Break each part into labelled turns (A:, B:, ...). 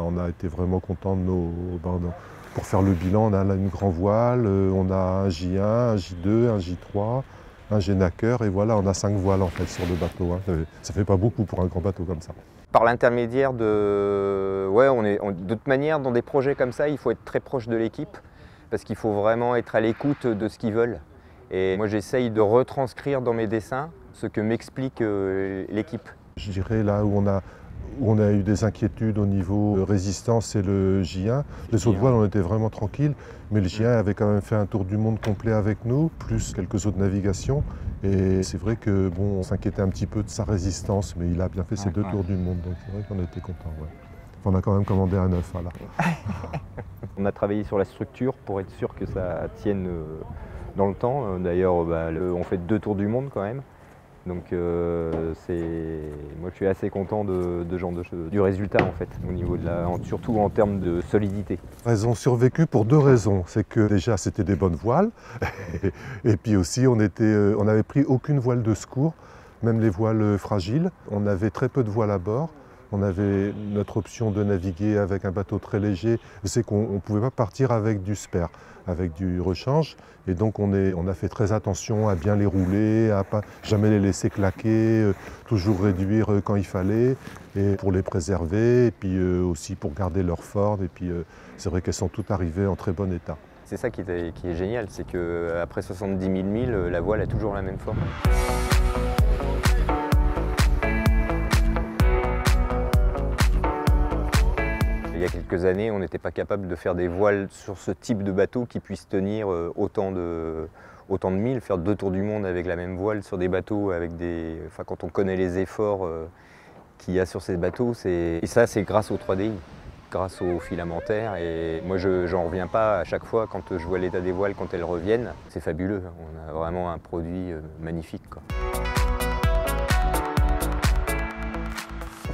A: on a été vraiment contents de pour faire le bilan. On a là une grand voile, on a un J1, un J2, un J3, un Génaker, et voilà, on a 5 voiles en fait sur le bateau. Hein. Ça fait pas beaucoup pour un grand bateau comme ça.
B: Par l'intermédiaire de... Ouais, de toute manière, dans des projets comme ça, il faut être très proche de l'équipe, parce qu'il faut vraiment être à l'écoute de ce qu'ils veulent. Et moi, j'essaye de retranscrire dans mes dessins ce que m'explique l'équipe.
A: Je dirais là où on a eu des inquiétudes au niveau résistance, c'est le J1. Les autres voiles, on était vraiment tranquilles, mais le J1 avait quand même fait un tour du monde complet avec nous, plus quelques autres navigations. Et c'est vrai que bon, on s'inquiétait un petit peu de sa résistance, mais il a bien fait ses 2 tours du monde, donc c'est vrai qu'on était contents. Ouais. Enfin, on a quand même commandé un 9 là.
B: On a travaillé sur la structure pour être sûr que ça tienne dans le temps. D'ailleurs, on fait 2 tours du monde quand même. Donc moi je suis assez content du résultat en fait, au niveau surtout en termes de solidité.
A: Elles ont survécu pour 2 raisons. C'est que déjà c'était des bonnes voiles et puis aussi on n'avait pris aucune voile de secours, même les voiles fragiles. On avait très peu de voiles à bord. On avait notre option de naviguer avec un bateau très léger. C'est qu'on ne pouvait pas partir avec du spare, avec du rechange. Et donc on a fait très attention à bien les rouler, à pas jamais les laisser claquer, toujours réduire quand il fallait, et pour les préserver, et puis aussi pour garder leur forme. Et puis c'est vrai qu'elles sont toutes arrivées en très bon état.
B: C'est ça qui est génial, c'est qu'après 70 000 milles, la voile a toujours la même forme. Il y a quelques années, on n'était pas capable de faire des voiles sur ce type de bateau qui puissent tenir autant de milles, faire 2 tours du monde avec la même voile sur des bateaux avec enfin, quand on connaît les efforts qu'il y a sur ces bateaux, et ça c'est grâce au 3DI, grâce aux filamentaires. Et moi j'en reviens pas à chaque fois quand je vois l'état des voiles quand elles reviennent, c'est fabuleux. On a vraiment un produit magnifique, quoi.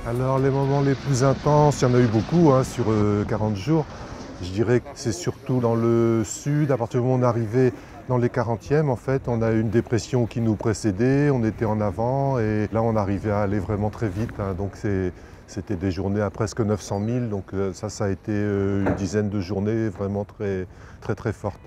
A: Alors les moments les plus intenses, il y en a eu beaucoup hein, sur 40 jours. Je dirais que c'est surtout dans le sud, à partir du moment où on est arrivé dans les 40e, en fait, on a eu une dépression qui nous précédait, on était en avant et là on arrivait à aller vraiment très vite. Hein, donc c'était des journées à presque 900 000, donc ça a été une dizaine de journées vraiment très fortes.